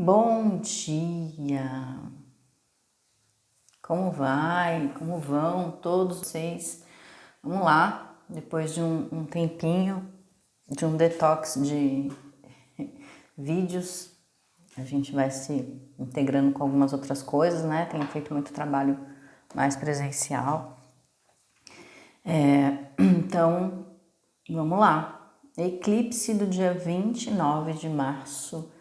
Bom dia! Como vai? Como vão todos vocês? Vamos lá, depois de um tempinho, de um detox de vídeos, a gente vai se integrando com algumas outras coisas, né? Tenho feito muito trabalho mais presencial. Então, vamos lá. Eclipse do dia 29 de março.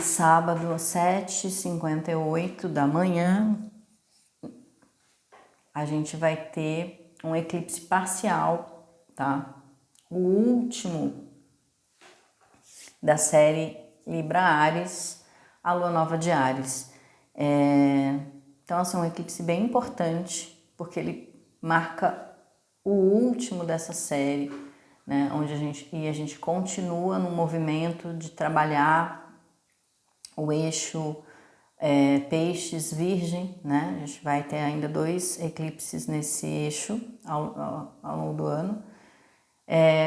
Sábado, 7h58 da manhã, a gente vai ter um eclipse parcial, tá? O último da série Libra-Áries, a lua nova de Áries. Então, assim, um eclipse bem importante, porque ele marca o último dessa série, né? Onde a gente continua no movimento de trabalhar o eixo Peixes Virgem, né? A gente vai ter ainda 2 eclipses nesse eixo ao longo do ano.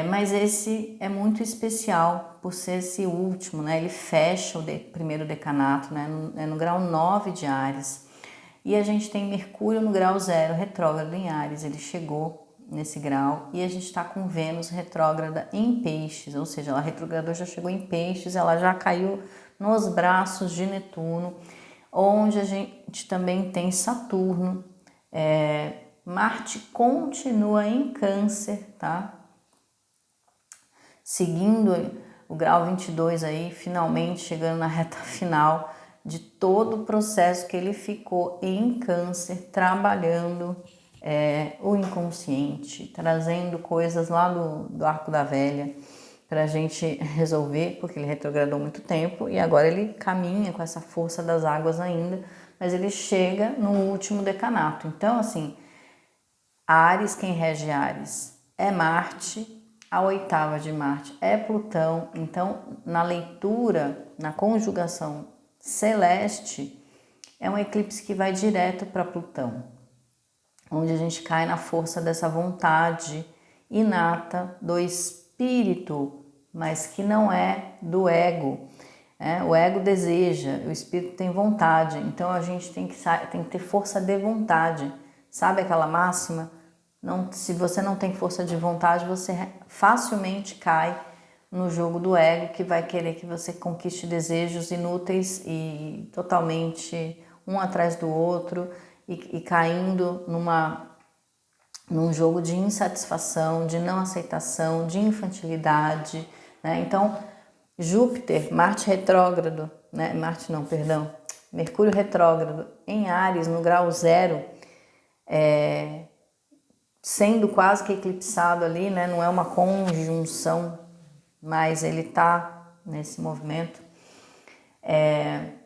Mas esse é muito especial por ser esse último, né? Ele fecha o primeiro decanato, né? No grau 9 de Áries. E a gente tem Mercúrio no grau 0, retrógrado em Áries. Ele chegou nesse grau e a gente está com Vênus retrógrada em Peixes, ou seja, ela retrogradou, já chegou em Peixes, ela já caiu nos braços de Netuno, onde a gente também tem Saturno. Marte continua em Câncer, tá? Seguindo o grau 22 aí, finalmente chegando na reta final de todo o processo que ele ficou em Câncer, trabalhando o inconsciente, trazendo coisas lá do Arco da Velha para a gente resolver, porque ele retrogradou muito tempo e agora ele caminha com essa força das águas ainda, mas ele chega no último decanato. Então, assim, Áries, quem rege Áries é Marte, a 8ª de Marte é Plutão. Então, na leitura, na conjugação celeste, é um eclipse que vai direto para Plutão, onde a gente cai na força dessa vontade inata do espírito, mas que não é do ego. O ego deseja, o espírito tem vontade, então a gente tem que ter força de vontade. Sabe aquela máxima? Não, se você não tem força de vontade, você facilmente cai no jogo do ego, que vai querer que você conquiste desejos inúteis e totalmente um atrás do outro e caindo num jogo de insatisfação, de não aceitação, de infantilidade, né? Então, Júpiter, Marte retrógrado, né? Mercúrio retrógrado em Áries, no grau 0, sendo quase que eclipsado ali, né? Não é uma conjunção, mas ele tá nesse movimento,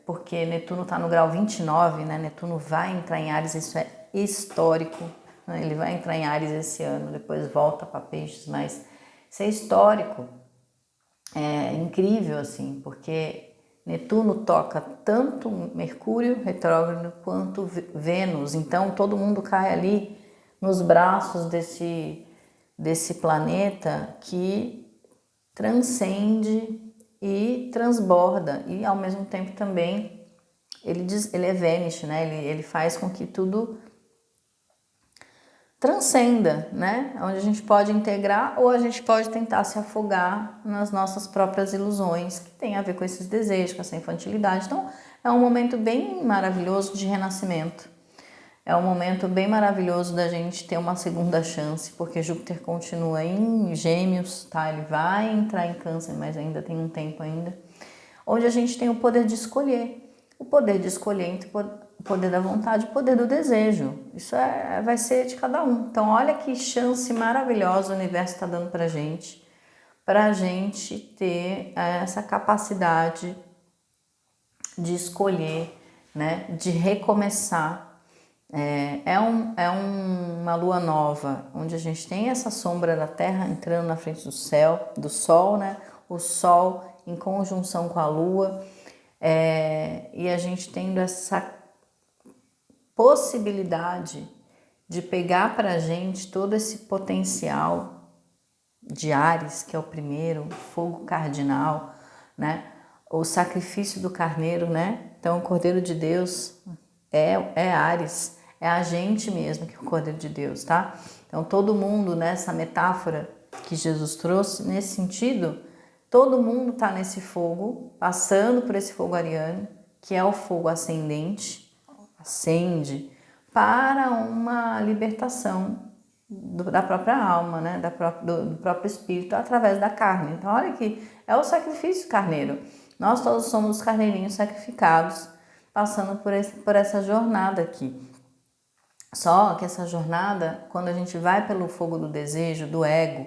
porque Netuno está no grau 29, né? Netuno vai entrar em Áries, isso é histórico, né? Ele vai entrar em Áries esse ano, depois volta para Peixes, mas isso é histórico, é incrível, assim, porque Netuno toca tanto Mercúrio retrógrado quanto Vênus, então todo mundo cai ali nos braços desse planeta que transcende e transborda, e ao mesmo tempo também ele é Vênus, né? Ele faz com que tudo transcenda, né? Onde a gente pode integrar ou a gente pode tentar se afogar nas nossas próprias ilusões, que tem a ver com esses desejos, com essa infantilidade. Então, é um momento bem maravilhoso de renascimento. É um momento bem maravilhoso da gente ter uma segunda chance, porque Júpiter continua em Gêmeos, tá? Ele vai entrar em Câncer, mas ainda tem um tempo ainda, onde a gente tem o poder de escolher. O poder de escolher entre o poder da vontade e o poder do desejo. Isso vai ser de cada um. Então, olha que chance maravilhosa o universo está dando para a gente ter essa capacidade de escolher, né? De recomeçar. Uma lua nova, onde a gente tem essa sombra da Terra entrando na frente do Sol, né? O Sol em conjunção com a Lua, e a gente tendo essa possibilidade de pegar para a gente todo esse potencial de Áries, que é o primeiro, fogo cardinal, né? o sacrifício do carneiro, né? Então o Cordeiro de Deus é Áries, é a gente mesmo que é o Cordeiro de Deus, tá? Então todo mundo nessa metáfora que Jesus trouxe, nesse sentido, todo mundo está nesse fogo, passando por esse fogo ariano, que é o fogo ascendente, acende para uma libertação da própria alma, né? Do próprio espírito através da carne. Então olha que é o sacrifício carneiro. Nós todos somos os carneirinhos sacrificados, passando por essa jornada aqui. Só que essa jornada, quando a gente vai pelo fogo do desejo, do ego,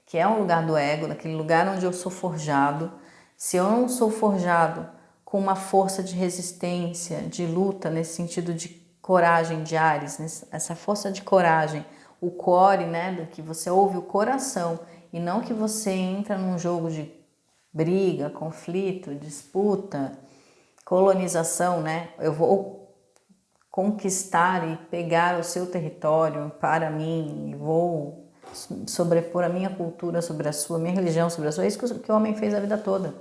que é um lugar do ego, naquele lugar onde eu sou forjado, se eu não sou forjado com uma força de resistência, de luta, nesse sentido de coragem de Áries, essa força de coragem, o core, né, do que você ouve o coração, e não que você entra num jogo de briga, conflito, disputa, colonização, né? Eu vou conquistar e pegar o seu território para mim, e vou sobrepor a minha cultura sobre a sua, minha religião sobre a sua. É isso que o homem fez a vida toda.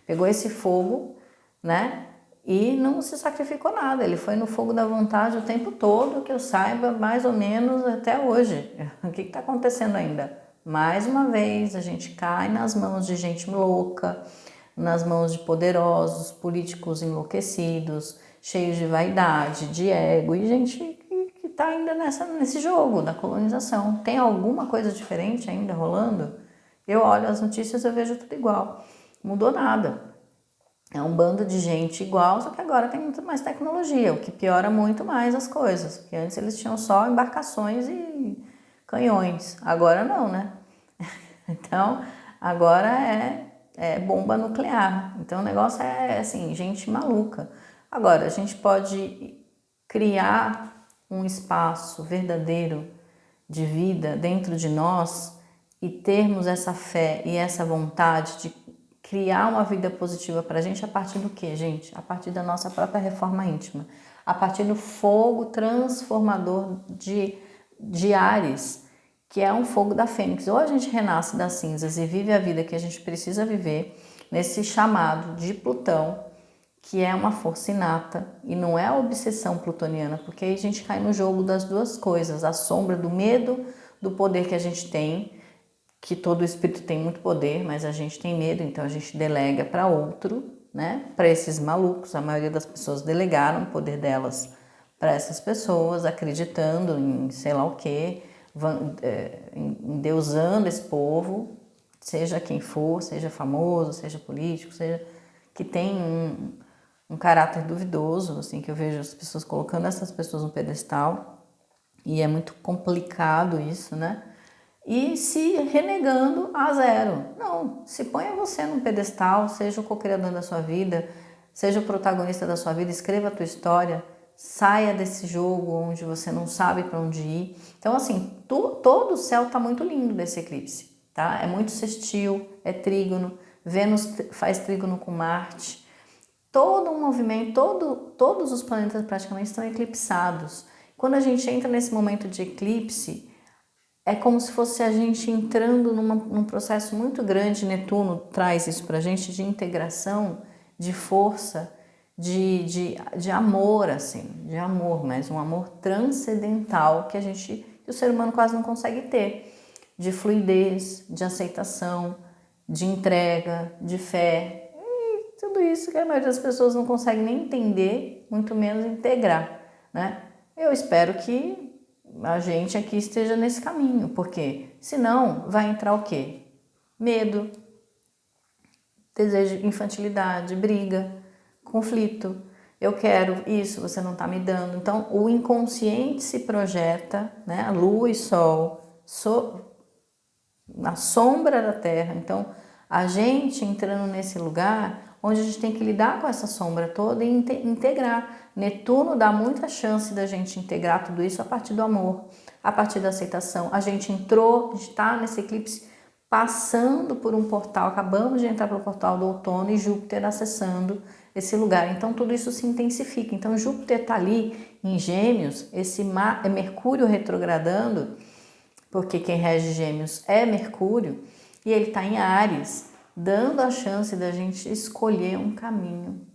Pegou esse fogo, né? E não se sacrificou nada. Ele foi no fogo da vontade o tempo todo, que eu saiba, mais ou menos até hoje. O que está acontecendo ainda? Mais uma vez, a gente cai nas mãos de gente louca, nas mãos de poderosos, políticos enlouquecidos, cheios de vaidade, de ego, e gente que está ainda nesse jogo da colonização. Tem alguma coisa diferente ainda rolando? Eu olho as notícias e eu vejo tudo igual. Mudou nada. É um bando de gente igual, só que agora tem muito mais tecnologia, o que piora muito mais as coisas. Porque antes eles tinham só embarcações e canhões. Agora não, né? Então, agora é bomba nuclear. Então, o negócio é, assim, gente maluca. Agora, a gente pode criar um espaço verdadeiro de vida dentro de nós e termos essa fé e essa vontade de criar uma vida positiva para a gente a partir do quê, gente? A partir da nossa própria reforma íntima. A partir do fogo transformador de Áries, que é um fogo da fênix. Ou a gente renasce das cinzas e vive a vida que a gente precisa viver nesse chamado de Plutão, que é uma força inata e não é a obsessão plutoniana, porque aí a gente cai no jogo das duas coisas, a sombra do medo do poder que a gente tem, que todo espírito tem muito poder, mas a gente tem medo, então a gente delega para outro, né? Para esses malucos, a maioria das pessoas delegaram o poder delas para essas pessoas, acreditando em sei lá o quê, endeusando esse povo, seja quem for, seja famoso, seja político, seja que tem um caráter duvidoso, assim, que eu vejo as pessoas colocando essas pessoas no pedestal, e é muito complicado isso, né? E se renegando a zero. Não, se ponha você num pedestal, seja o co-criador da sua vida, seja o protagonista da sua vida, escreva a tua história, saia desse jogo onde você não sabe para onde ir. Então, assim, todo o céu está muito lindo desse eclipse, tá? É muito sextil, é trígono, Vênus faz trígono com Marte, todo um movimento, todos os planetas praticamente estão eclipsados. Quando a gente entra nesse momento de eclipse, é como se fosse a gente entrando num processo muito grande. Netuno traz isso para a gente, de integração, de força, de amor, assim, de amor, mas um amor transcendental que o ser humano quase não consegue ter, de fluidez, de aceitação, de entrega, de fé, e tudo isso que a maioria das pessoas não consegue nem entender, muito menos integrar, né? Eu espero que a gente aqui esteja nesse caminho, porque senão vai entrar o quê? Medo, desejo de infantilidade, briga, conflito. Eu quero isso, você não está me dando. Então, o inconsciente se projeta, né? A lua e sol, na sombra da terra. Então, a gente entrando nesse lugar onde a gente tem que lidar com essa sombra toda e integrar. Netuno dá muita chance da gente integrar tudo isso a partir do amor, a partir da aceitação. A gente entrou, está nesse eclipse passando por um portal, acabamos de entrar pelo portal do outono e Júpiter acessando esse lugar. Então tudo isso se intensifica. Então Júpiter está ali em Gêmeos, esse Mercúrio retrogradando, porque quem rege Gêmeos é Mercúrio, e ele está em Áries, dando a chance da gente escolher um caminho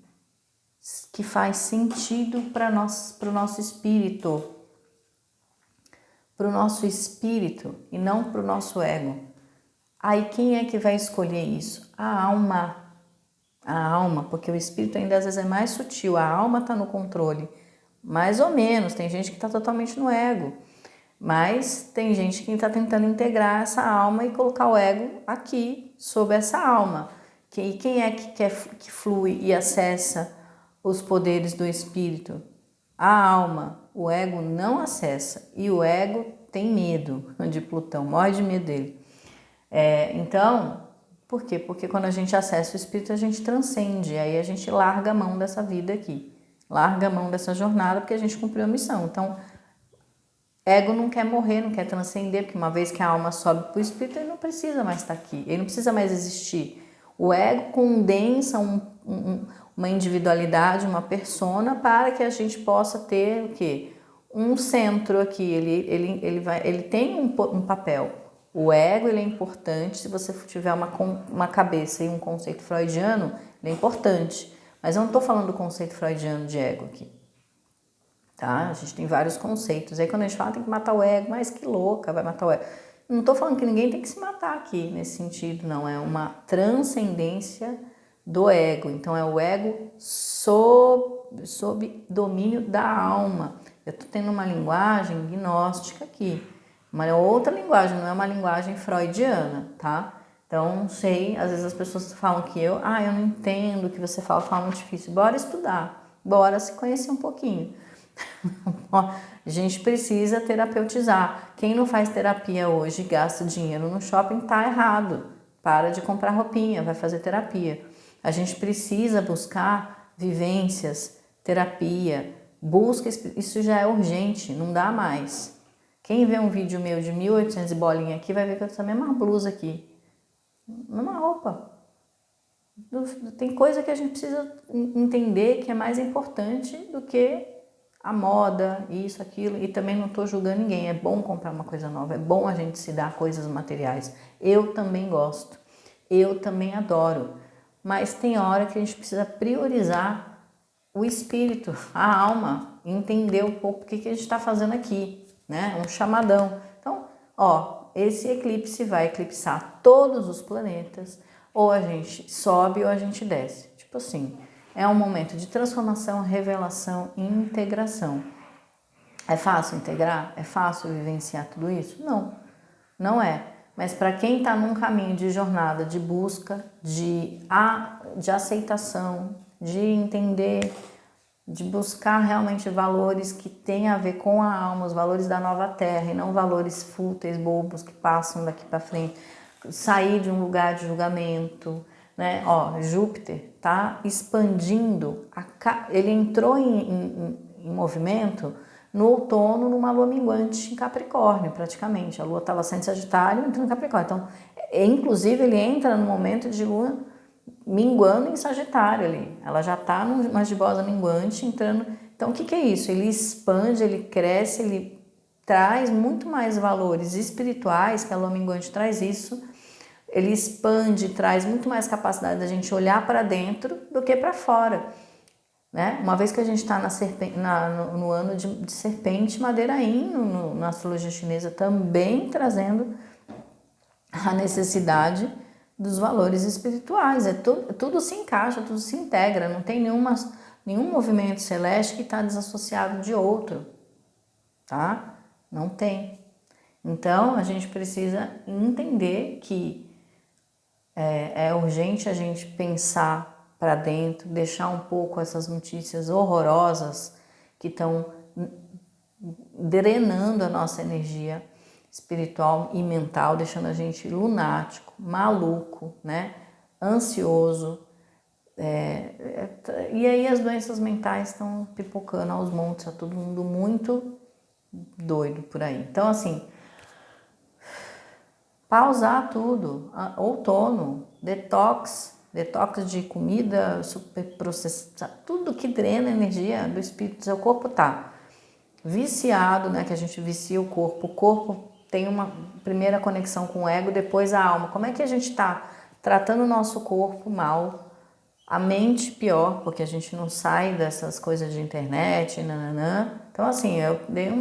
que faz sentido para o nosso espírito. Para o nosso espírito e não para o nosso ego. Aí quem é que vai escolher isso? A alma. A alma, porque o espírito ainda às vezes é mais sutil, a alma está no controle. Mais ou menos, tem gente que está totalmente no ego. Mas tem gente que está tentando integrar essa alma e colocar o ego aqui, sob essa alma. E quem é que flui e acessa os poderes do espírito? A alma. O ego não acessa. E o ego tem medo de Plutão, morre de medo dele. Então, por quê? Porque quando a gente acessa o espírito, a gente transcende. Aí a gente larga a mão dessa vida aqui. Larga a mão dessa jornada porque a gente cumpriu a missão. Então, ego não quer morrer, não quer transcender, porque uma vez que a alma sobe para o espírito, ele não precisa mais estar aqui, ele não precisa mais existir. O ego condensa uma individualidade, uma persona, para que a gente possa ter o quê? Um centro aqui, ele tem um papel. O ego ele é importante, se você tiver uma cabeça e um conceito freudiano, ele é importante. Mas eu não estou falando do conceito freudiano de ego aqui. Tá? A gente tem vários conceitos. Aí quando a gente fala tem que matar o ego, mas que louca, vai matar o ego. Não estou falando que ninguém tem que se matar aqui nesse sentido, não. É uma transcendência do ego. Então é o ego sob domínio da alma. Eu estou tendo uma linguagem gnóstica aqui. Uma outra linguagem, não é uma linguagem freudiana, tá? Então, não sei, às vezes as pessoas falam que eu não entendo o que você fala muito difícil. Bora estudar, bora se conhecer um pouquinho. A gente precisa terapeutizar. Quem não faz terapia hoje e gasta dinheiro no shopping tá errado. Para de comprar roupinha, vai fazer terapia. A gente precisa buscar vivências, terapia, busca, isso já é urgente, não dá mais. Quem vê um vídeo meu de 1800 e bolinha aqui vai ver que eu tô com a mesma blusa aqui, mesma roupa. Tem coisa que a gente precisa entender que é mais importante do que a moda, isso, aquilo, e também não estou julgando ninguém, é bom comprar uma coisa nova, é bom a gente se dar coisas materiais, eu também gosto, eu também adoro, mas tem hora que a gente precisa priorizar o espírito, a alma, entender um pouco o que a gente está fazendo aqui, né, um chamadão. Então, esse eclipse vai eclipsar todos os planetas, ou a gente sobe ou a gente desce, tipo assim. É um momento de transformação, revelação e integração. É fácil integrar? É fácil vivenciar tudo isso? Não, não é. Mas para quem está num caminho de jornada, de busca, de aceitação, de entender, de buscar realmente valores que têm a ver com a alma, os valores da nova terra e não valores fúteis, bobos que passam daqui para frente, sair de um lugar de julgamento, né? Júpiter está expandindo, ele entrou em movimento no outono, numa lua minguante em Capricórnio, praticamente. A lua estava saindo de Sagitário, entrando em Capricórnio. Então, inclusive, ele entra no momento de lua minguando em Sagitário ali. Ela já está numa gibosa minguante, entrando. Então, o que é isso? Ele expande, ele cresce, ele traz muito mais valores espirituais, que a lua minguante traz isso. Ele expande, traz muito mais capacidade da gente olhar para dentro do que para fora, né? Uma vez que a gente está no ano de serpente, Madeiraim, na astrologia chinesa, também trazendo a necessidade dos valores espirituais. Tudo se encaixa, tudo se integra, não tem nenhum movimento celeste que está desassociado de outro, tá? Não tem. Então, a gente precisa entender que é urgente a gente pensar para dentro, deixar um pouco essas notícias horrorosas que estão drenando a nossa energia espiritual e mental, deixando a gente lunático, maluco, né? Ansioso. E aí as doenças mentais estão pipocando aos montes, tá todo mundo muito doido por aí. Então, assim, pausar tudo, outono, detox de comida superprocessada, tudo que drena a energia do espírito. Seu corpo tá viciado, né, que a gente vicia o corpo tem uma primeira conexão com o ego, depois a alma. Como é que a gente tá tratando o nosso corpo mal, a mente pior, porque a gente não sai dessas coisas de internet, nananã. Então, assim, eu dei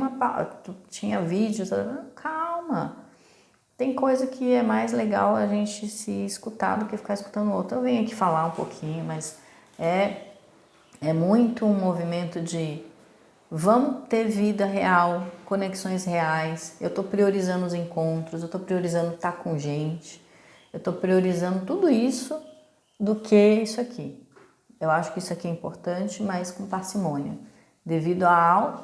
tinha vídeos, calma. Tem coisa que é mais legal a gente se escutar do que ficar escutando o outro. Eu venho aqui falar um pouquinho, mas é muito um movimento de vamos ter vida real, conexões reais. Eu estou priorizando os encontros, eu estou priorizando estar com gente, eu estou priorizando tudo isso do que isso aqui. Eu acho que isso aqui é importante, mas com parcimônia. Devido ao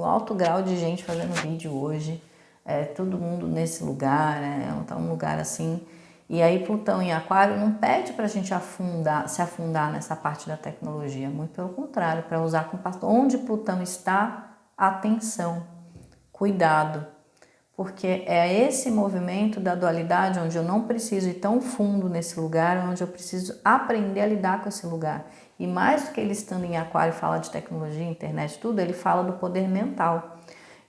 alto grau de gente fazendo vídeo hoje, todo mundo nesse lugar, tá um lugar assim. E aí Plutão em Aquário não pede para a gente se afundar nessa parte da tecnologia, muito pelo contrário, para usar com onde Plutão está, atenção, cuidado, porque é esse movimento da dualidade onde eu não preciso ir tão fundo nesse lugar, onde eu preciso aprender a lidar com esse lugar. E mais do que ele estando em Aquário fala de tecnologia, internet, tudo, ele fala do poder mental.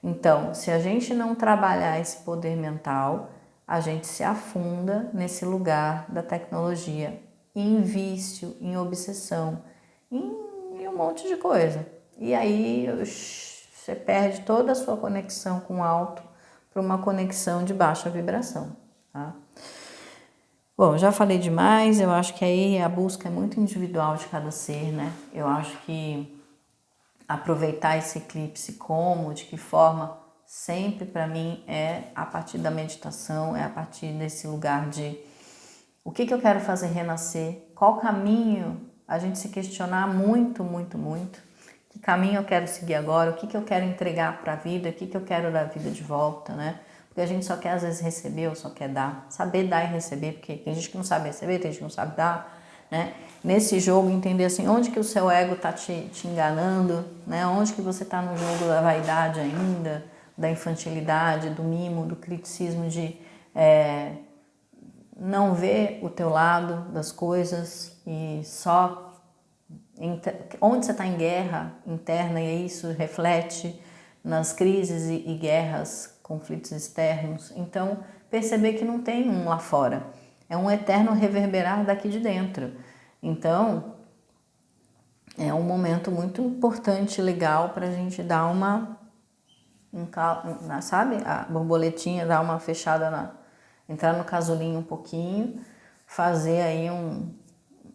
Então, se a gente não trabalhar esse poder mental, a gente se afunda nesse lugar da tecnologia, em vício, em obsessão, em um monte de coisa. E aí você perde toda a sua conexão com o alto para uma conexão de baixa vibração, tá? Bom, já falei demais, eu acho que aí a busca é muito individual de cada ser, né? Eu acho que aproveitar esse eclipse como, de que forma, sempre para mim é a partir da meditação, é a partir desse lugar de o que eu quero fazer renascer, qual caminho, a gente se questionar muito, muito, muito, que caminho eu quero seguir agora, o que eu quero entregar para a vida, o que eu quero da vida de volta, né? Porque a gente só quer às vezes receber ou só quer dar, saber dar e receber, porque tem gente que não sabe receber, tem gente que não sabe dar, né? Nesse jogo, entender assim, onde que o seu ego está te enganando, né? Onde que você está no jogo da vaidade ainda, da infantilidade, do mimo, do criticismo, de não ver o teu lado das coisas e só onde você está em guerra interna e isso reflete nas crises e guerras, conflitos externos. Então, perceber que não tem um lá fora, é um eterno reverberar daqui de dentro. Então, é um momento muito importante, legal, para a gente dar sabe, a borboletinha, dar uma fechada, entrar no casulinho um pouquinho, fazer aí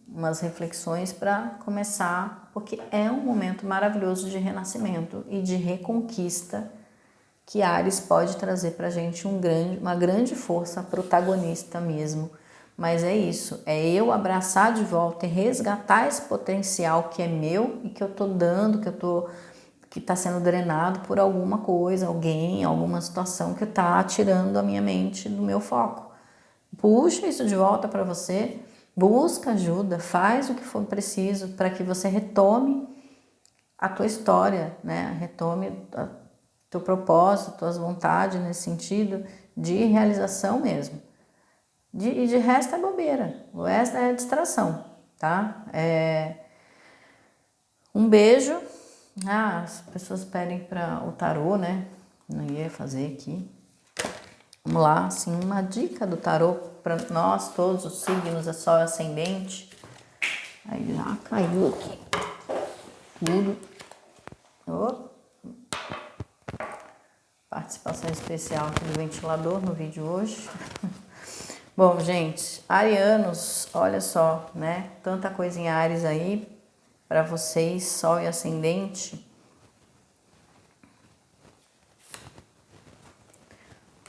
umas reflexões para começar, porque é um momento maravilhoso de renascimento e de reconquista que Áries pode trazer para a gente uma grande força protagonista mesmo. Mas é isso, é eu abraçar de volta e resgatar esse potencial que é meu e que eu tô dando, que está sendo drenado por alguma coisa, alguém, alguma situação que está tirando a minha mente do meu foco. Puxa isso de volta para você, busca ajuda, faz o que for preciso para que você retome a tua história, né? Retome teu propósito, tuas vontades nesse sentido de realização mesmo. E de resto é bobeira, o resto é distração, tá? Um beijo. As pessoas pedem para o tarô, né? Não ia fazer aqui. Vamos lá, assim, uma dica do tarô para nós, todos os signos, é Sol ascendente. Aí já caiu aqui tudo. Participação especial aqui do ventilador no vídeo hoje. Bom, gente, arianos, olha só, né? Tanta coisa em Áries aí para vocês, Sol e ascendente.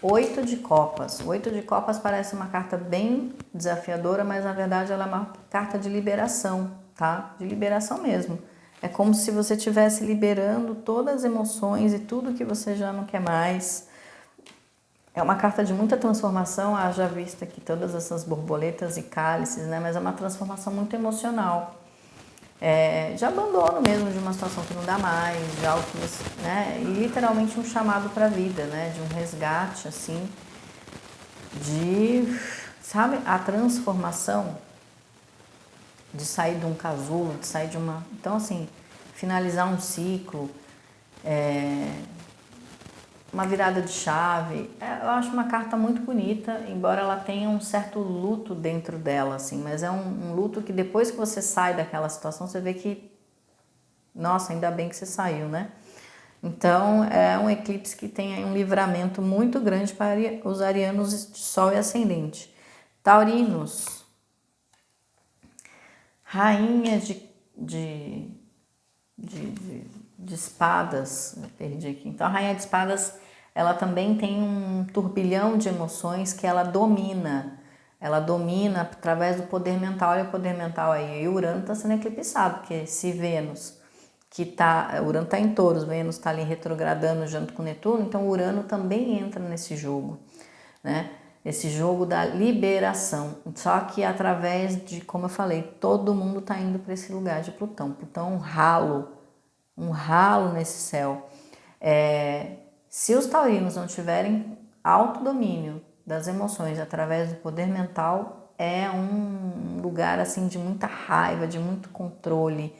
8 de copas. 8 de copas parece uma carta bem desafiadora, mas na verdade ela é uma carta de liberação, tá? De liberação mesmo. É como se você estivesse liberando todas as emoções e tudo que você já não quer mais. É uma carta de muita transformação, haja vista aqui todas essas borboletas e cálices, né? Mas é uma transformação muito emocional. De abandono mesmo de uma situação que não dá mais, de algo que você, né? E literalmente um chamado para a vida, né? De um resgate, assim, sabe, a transformação de sair de um casulo, de sair de uma... Então, assim, finalizar um ciclo, uma virada de chave. Eu acho uma carta muito bonita, embora ela tenha um certo luto dentro dela, assim, mas é um luto que depois que você sai daquela situação, você vê que, nossa, ainda bem que você saiu, né? Então, é um eclipse que tem aí um livramento muito grande para os arianos de Sol e Ascendente. Taurinos, rainha de espadas, eu perdi aqui. Então, a rainha de espadas, ela também tem um turbilhão de emoções que ela domina. Ela domina através do poder mental. Olha o poder mental aí. E o Urano está sendo eclipsado, porque se Vênus, Urano está em Touros, Vênus está ali retrogradando junto com Netuno, então o Urano também entra nesse jogo, né? Esse jogo da liberação. Só que através de, como eu falei, todo mundo está indo para esse lugar de Plutão. Plutão é um ralo nesse céu. Se os taurinos não tiverem autodomínio das emoções através do poder mental, é um lugar assim de muita raiva, de muito controle,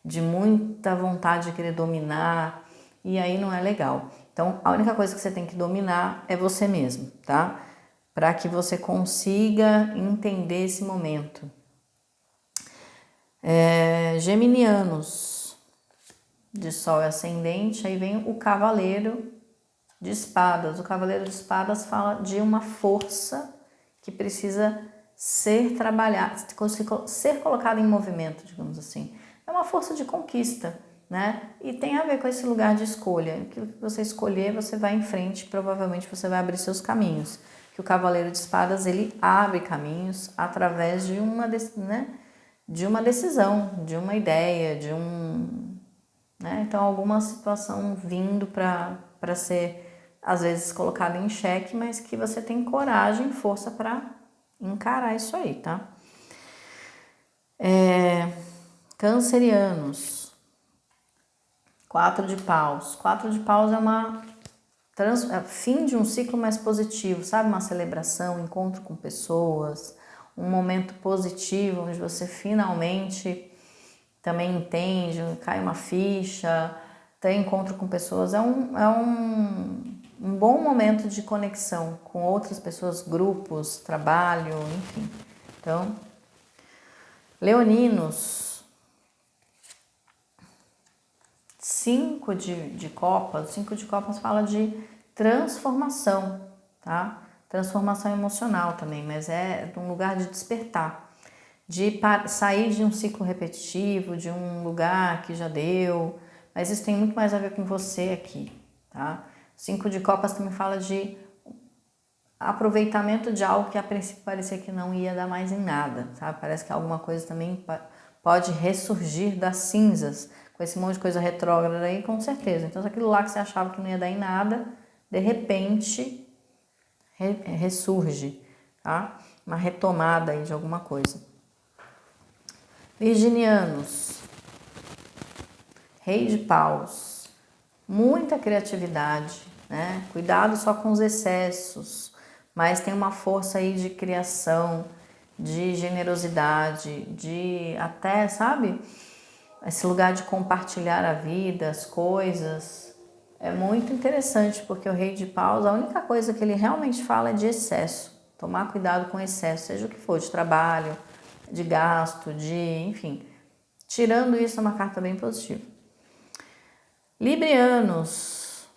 de muita vontade de querer dominar, e aí não é legal. Então, a única coisa que você tem que dominar é você mesmo, tá? Para que você consiga entender esse momento. Geminianos de Sol e Ascendente, aí vem o Cavaleiro de Espadas. O Cavaleiro de Espadas fala de uma força que precisa ser trabalhada, ser colocada em movimento, digamos assim. É uma força de conquista, né? E tem a ver com esse lugar de escolha. Aquilo que você escolher, você vai em frente, provavelmente você vai abrir seus caminhos. Que o Cavaleiro de Espadas, ele abre caminhos através de uma decisão, de uma ideia, né? Então, alguma situação vindo para ser, às vezes, colocada em xeque, mas que você tem coragem e força para encarar isso aí, tá? Cancerianos, 4 de paus. 4 de paus é fim de um ciclo mais positivo, sabe? Uma celebração, encontro com pessoas, um momento positivo onde você finalmente também entende, cai uma ficha, tem encontro com pessoas. É um bom momento de conexão com outras pessoas, grupos, trabalho, enfim. Então, leoninos, 5 de copas. 5 de copas fala de transformação, tá? Transformação emocional também, mas é de um lugar de despertar, de sair de um ciclo repetitivo, de um lugar que já deu, mas isso tem muito mais a ver com você aqui, tá? 5 de copas também fala de aproveitamento de algo que a princípio parecia que não ia dar mais em nada, sabe? Parece que alguma coisa também pode ressurgir das cinzas, com esse monte de coisa retrógrada aí, com certeza. Então, aquilo lá que você achava que não ia dar em nada, de repente ressurge, tá? Uma retomada aí de alguma coisa. Virginianos, Rei de Paus, muita criatividade, né? Cuidado só com os excessos, mas tem uma força aí de criação, de generosidade, de até, sabe? Esse lugar de compartilhar a vida, as coisas. É muito interessante, porque o Rei de Paus, a única coisa que ele realmente fala é de excesso. Tomar cuidado com excesso, seja o que for, de trabalho, de gasto, enfim. Tirando isso, é uma carta bem positiva. Librianos,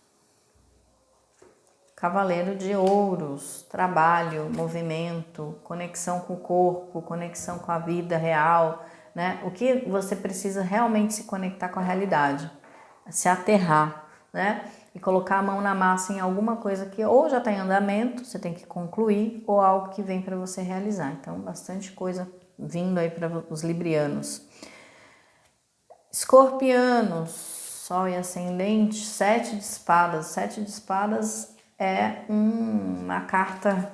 Cavaleiro de Ouros, trabalho, movimento, conexão com o corpo, conexão com a vida real, né? O que você precisa realmente se conectar com a realidade, se aterrar, né? E colocar a mão na massa em alguma coisa que ou já está em andamento, você tem que concluir, ou algo que vem para você realizar. Então, bastante coisa vindo aí para os librianos. Escorpianos, Sol e Ascendente, 7 de espadas. 7 de espadas é uma carta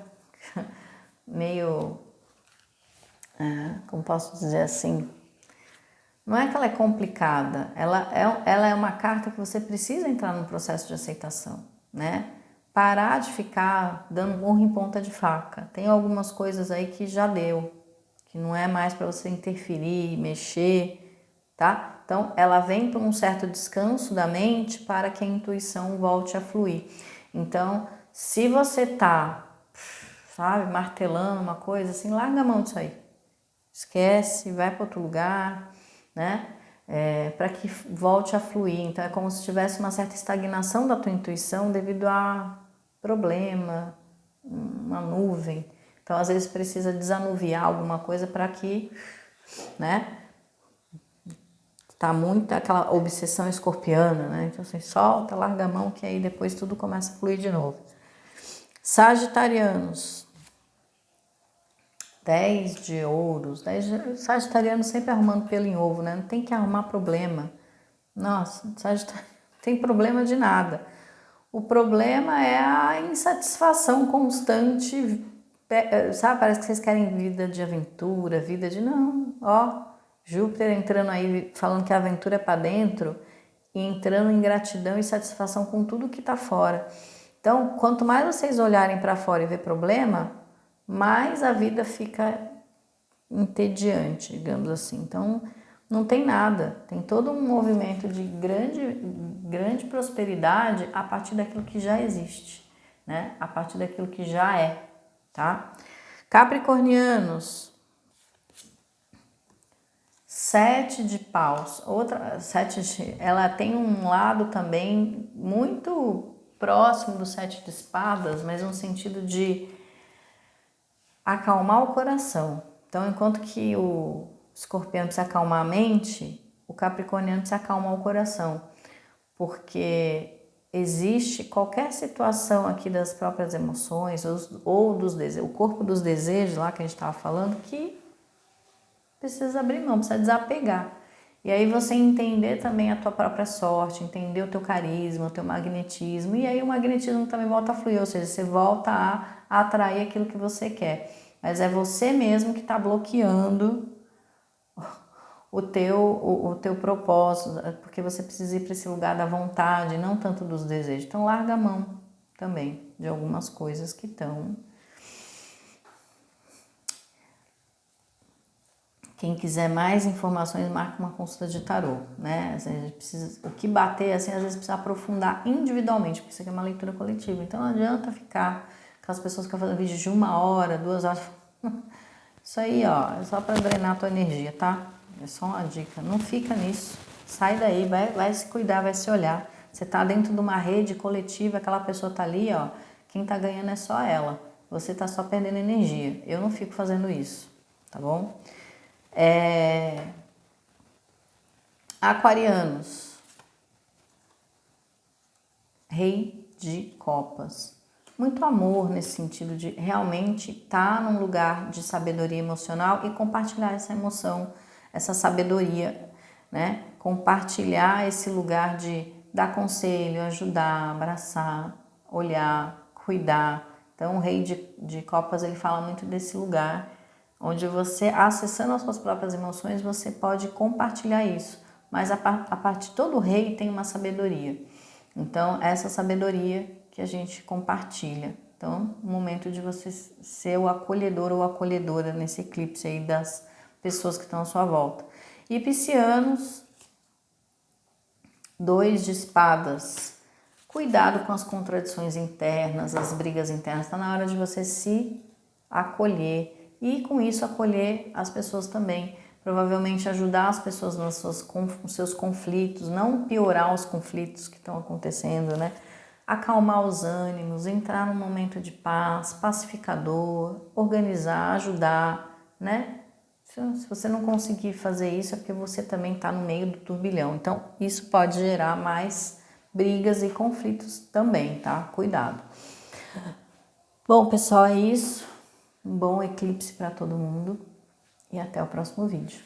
meio, como posso dizer assim, não é que ela é complicada, ela é uma carta que você precisa entrar no processo de aceitação, né? Parar de ficar dando murro em ponta de faca. Tem algumas coisas aí que já deu, que não é mais para você interferir, mexer, tá? Então, ela vem para um certo descanso da mente para que a intuição volte a fluir. Então, se você tá, sabe, martelando uma coisa assim, larga a mão disso aí. Esquece, vai para outro lugar, né? Para que volte a fluir. Então, é como se tivesse uma certa estagnação da tua intuição devido a problema, uma nuvem. Então, às vezes precisa desanuviar alguma coisa para que, né? Tá muito aquela obsessão escorpiana, né? Então, assim, solta, larga a mão, que aí depois tudo começa a fluir de novo. Sagitarianos. 10 de ouros. Sagitariano sempre arrumando pelo em ovo, né? Não tem que arrumar problema. Nossa, Sagitariano não tem problema de nada. O problema é a insatisfação constante, sabe? Parece que vocês querem vida de aventura, vida de... Não, ó, Júpiter entrando aí, falando que a aventura é para dentro e entrando em gratidão e satisfação com tudo que tá fora. Então, quanto mais vocês olharem para fora e ver problema, mais a vida fica entediante, digamos assim. Então, não tem nada. Tem todo um movimento de grande prosperidade a partir daquilo que já existe, né? A partir daquilo que já é, tá? Capricornianos. 7 de paus. Ela tem um lado também muito próximo do 7 de espadas, mas no sentido de acalmar o coração. Então, enquanto que o escorpião precisa acalmar a mente, o capricorniano precisa acalmar o coração. Porque existe qualquer situação aqui das próprias emoções ou dos desejos, o corpo dos desejos lá que a gente estava falando, que precisa abrir mão, precisa desapegar. E aí você entender também a tua própria sorte, entender o teu carisma, o teu magnetismo, e aí o magnetismo também volta a fluir, ou seja, você volta a atrair aquilo que você quer. Mas é você mesmo que está bloqueando o teu propósito, porque você precisa ir para esse lugar da vontade, não tanto dos desejos. Então larga a mão também de algumas coisas que estão... Quem quiser mais informações, marca uma consulta de tarô, né? A gente precisa, o que bater, assim, às vezes precisa aprofundar individualmente, porque isso aqui é uma leitura coletiva. Então não adianta ficar aquelas pessoas que vão fazer vídeo de 1 hora, 2 horas. Isso aí, ó, é só para drenar a tua energia, tá? É só uma dica. Não fica nisso. Sai daí, vai se cuidar, vai se olhar. Você tá dentro de uma rede coletiva, aquela pessoa tá ali, ó. Quem tá ganhando é só ela. Você tá só perdendo energia. Eu não fico fazendo isso, tá bom? Aquarianos. Rei de copas. Muito amor nesse sentido de realmente estar num lugar de sabedoria emocional e compartilhar essa emoção, essa sabedoria, né? Compartilhar esse lugar de dar conselho, ajudar, abraçar, olhar, cuidar. Então o rei de copas, ele fala muito desse lugar onde você, acessando as suas próprias emoções, você pode compartilhar isso. Mas a partir todo rei tem uma sabedoria. Então, essa sabedoria que a gente compartilha. Então, o momento de você ser o acolhedor ou acolhedora nesse eclipse aí das pessoas que estão à sua volta. E piscianos, 2 de espadas. Cuidado com as contradições internas, as brigas internas. Está na hora de você se acolher e, com isso, acolher as pessoas também. Provavelmente ajudar as pessoas nos seus conflitos, não piorar os conflitos que estão acontecendo, né? Acalmar os ânimos, entrar num momento de paz, pacificador, organizar, ajudar, né? Se você não conseguir fazer isso, é porque você também está no meio do turbilhão. Então, isso pode gerar mais brigas e conflitos também, tá? Cuidado. Bom, pessoal, é isso. Um bom eclipse para todo mundo e até o próximo vídeo.